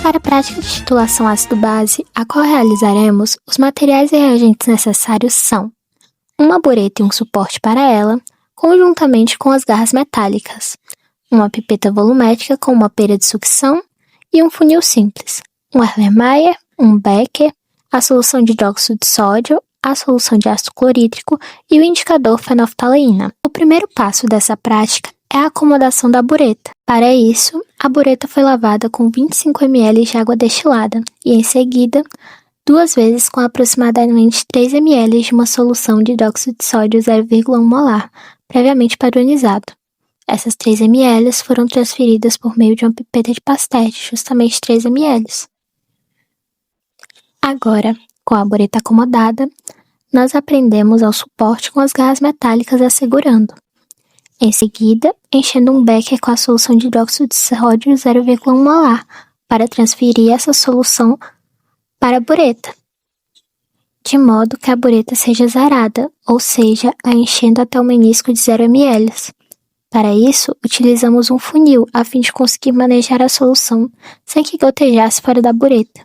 Para a prática de titulação ácido-base, a qual realizaremos, os materiais e reagentes necessários são uma bureta e um suporte para ela, conjuntamente com as garras metálicas, uma pipeta volumétrica com uma pera de sucção e um funil simples, um Erlenmeyer, um Becker, a solução de hidróxido de sódio, a solução de ácido clorídrico e o indicador fenolftaleína. O primeiro passo dessa prática é a acomodação da bureta. Para isso, a bureta foi lavada com 25 ml de água destilada e, em seguida, 2 vezes com aproximadamente 3 ml de uma solução de hidróxido de sódio 0,1 molar, previamente padronizado. Essas 3 ml foram transferidas por meio de uma pipeta de pastete, justamente 3 ml. Agora, com a bureta acomodada, nós aprendemos ao suporte com as garras metálicas assegurando. Em seguida, enchendo um becker com a solução de hidróxido de sódio 0,1 molar para transferir essa solução para a bureta, de modo que a bureta seja zerada, ou seja, a enchendo até o menisco de 0 ml. Para isso, utilizamos um funil a fim de conseguir manejar a solução sem que gotejasse fora da bureta.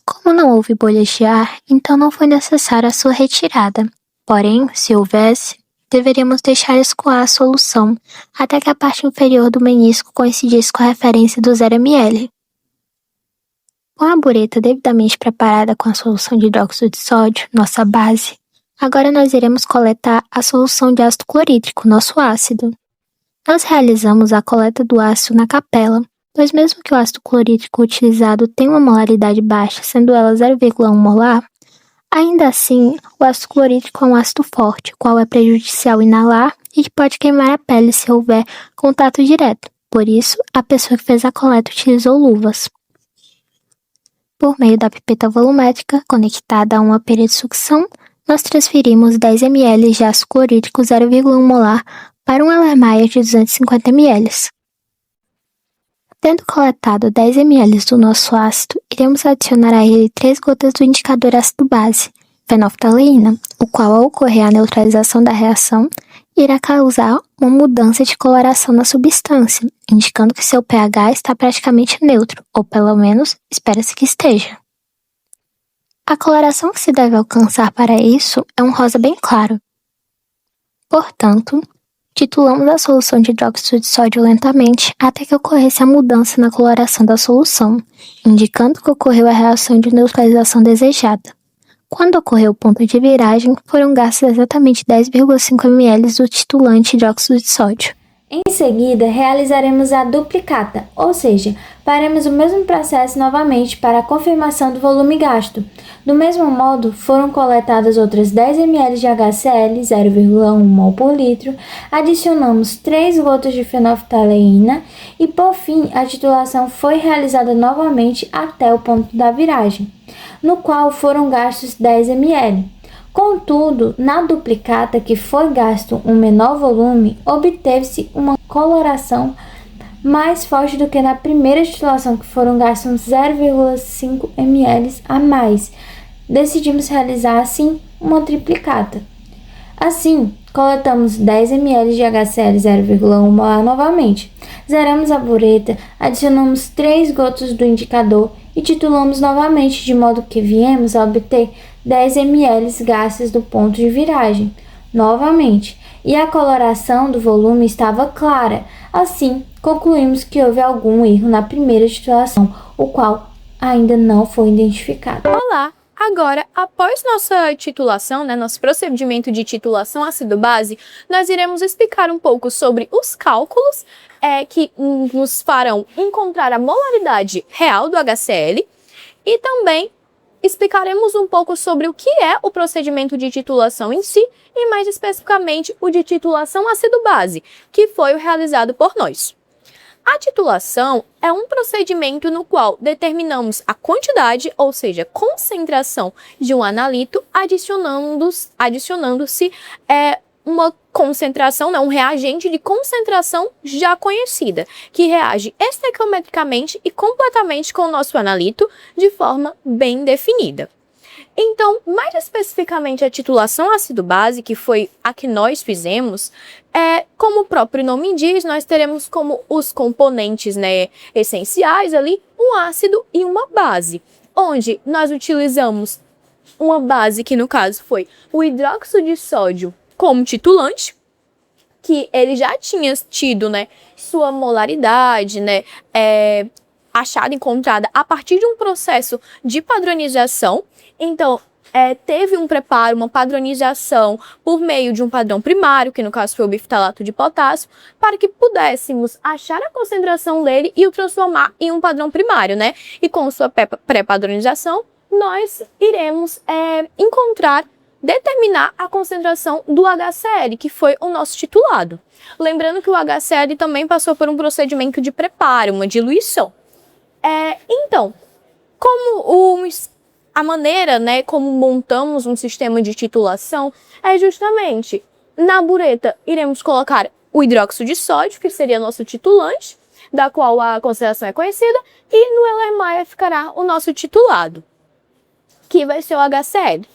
Como não houve bolhas de ar, então não foi necessária a sua retirada. Porém, se houvesse, deveríamos deixar escoar a solução até que a parte inferior do menisco coincidisse com a referência do 0 ml. Com a bureta devidamente preparada com a solução de hidróxido de sódio, nossa base, agora nós iremos coletar a solução de ácido clorídrico, nosso ácido. Nós realizamos a coleta do ácido na capela, pois mesmo que o ácido clorídrico utilizado tenha uma molaridade baixa, sendo ela 0,1 molar, ainda assim, o ácido clorídrico é um ácido forte, o qual é prejudicial inalar e que pode queimar a pele se houver contato direto. Por isso, a pessoa que fez a coleta utilizou luvas. Por meio da pipeta volumétrica, conectada a uma pera de sucção, nós transferimos 10 ml de ácido clorídrico 0,1 molar para um Erlenmeyer de 250 ml. Tendo coletado 10 ml do nosso ácido, iremos adicionar a ele 3 gotas do indicador ácido-base, fenolftaleína, o qual, ao ocorrer a neutralização da reação, irá causar uma mudança de coloração na substância, indicando que seu pH está praticamente neutro, ou pelo menos espera-se que esteja. A coloração que se deve alcançar para isso é um rosa bem claro. Portanto, titulamos a solução de hidróxido de sódio lentamente até que ocorresse a mudança na coloração da solução, indicando que ocorreu a reação de neutralização desejada. Quando ocorreu o ponto de viragem, foram gastos exatamente 10,5 ml do titulante hidróxido de sódio. Em seguida, realizaremos a duplicata, ou seja, faremos o mesmo processo novamente para a confirmação do volume gasto. Do mesmo modo, foram coletadas outras 10 ml de HCl, 0,1 mol por litro, adicionamos 3 gotas de fenolftaleína e, por fim, a titulação foi realizada novamente até o ponto da viragem, no qual foram gastos 10 ml. Contudo, na duplicata, que foi gasto um menor volume, obteve-se uma coloração mais forte do que na primeira titulação, que foram gastos 0,5 ml a mais. Decidimos realizar, assim, uma triplicata. Assim, coletamos 10 ml de HCl 0,1 molar novamente. Zeramos a bureta, adicionamos 3 gotas do indicador e titulamos novamente, de modo que viemos a obter 10 ml gastos do ponto de viragem, novamente, e a coloração do volume estava clara. Assim, concluímos que houve algum erro na primeira titulação, o qual ainda não foi identificado. Olá! Agora, após nossa titulação, nosso procedimento de titulação ácido-base, nós iremos explicar um pouco sobre os cálculos que nos farão encontrar a molaridade real do HCl e também explicaremos um pouco sobre o que é o procedimento de titulação em si e, mais especificamente, o de titulação ácido-base, que foi o realizado por nós. A titulação é um procedimento no qual determinamos a quantidade, ou seja, concentração de um analito, adicionando-se uma concentração, um reagente de concentração já conhecida, que reage estequiometricamente e completamente com o nosso analito de forma bem definida. Então, mais especificamente a titulação ácido-base, que foi a que nós fizemos, como o próprio nome diz, nós teremos como os componentes, né, essenciais ali, um ácido e uma base, onde nós utilizamos uma base que no caso foi o hidróxido de sódio como titulante, que ele já tinha tido, né, sua molaridade, né, achada, encontrada a partir de um processo de padronização. Então, teve um preparo, uma padronização por meio de um padrão primário, que no caso foi o bifitalato de potássio, para que pudéssemos achar a concentração dele e o transformar em um padrão primário, né? E com sua pré-padronização, nós iremos determinar a concentração do HCl, que foi o nosso titulado. Lembrando que o HCl também passou por um procedimento de preparo, uma diluição. Então, como a maneira, né, como montamos um sistema de titulação é justamente na bureta iremos colocar o hidróxido de sódio, que seria nosso titulante, da qual a concentração é conhecida, e no Erlenmeyer ficará o nosso titulado, que vai ser o HCl.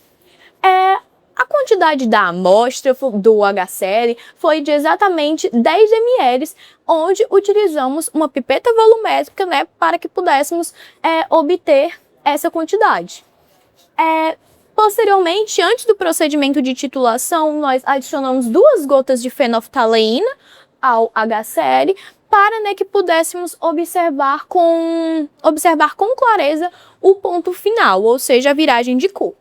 A quantidade da amostra do HCl foi de exatamente 10 ml, onde utilizamos uma pipeta volumétrica, né, para que pudéssemos obter essa quantidade. Posteriormente, antes do procedimento de titulação, nós adicionamos 2 gotas de fenolftaleína ao HCl para, né, que pudéssemos observar com clareza o ponto final, ou seja, a viragem de cor.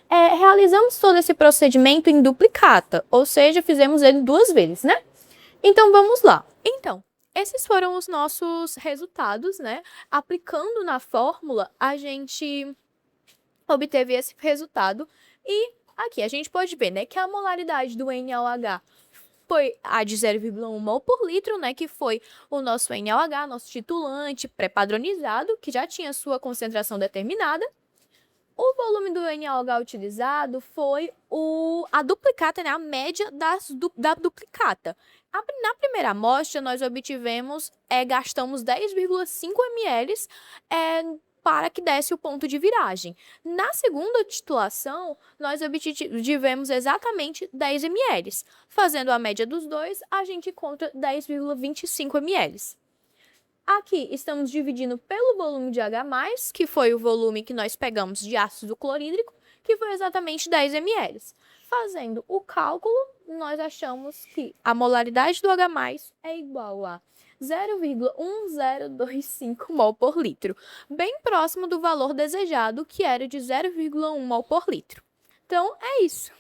Realizamos todo esse procedimento em duplicata, ou seja, fizemos ele 2 vezes, né? Então, vamos lá. Então, esses foram os nossos resultados, né? Aplicando na fórmula, a gente obteve esse resultado e aqui a gente pode ver, né, que a molaridade do NaOH foi a de 0,1 mol por litro, né, que foi o nosso NaOH, nosso titulante pré-padronizado, que já tinha sua concentração determinada. O volume do NaOH utilizado foi a duplicata, né, a média da duplicata. Na primeira amostra, nós gastamos 10,5 ml para que desse o ponto de viragem. Na segunda titulação, nós obtivemos exatamente 10 ml. Fazendo a média dos dois, a gente encontra 10,25 ml. Aqui estamos dividindo pelo volume de H+, que foi o volume que nós pegamos de ácido clorídrico, que foi exatamente 10 ml. Fazendo o cálculo, nós achamos que a molaridade do H+ é igual a 0,1025 mol por litro, bem próximo do valor desejado, que era de 0,1 mol por litro. Então, é isso.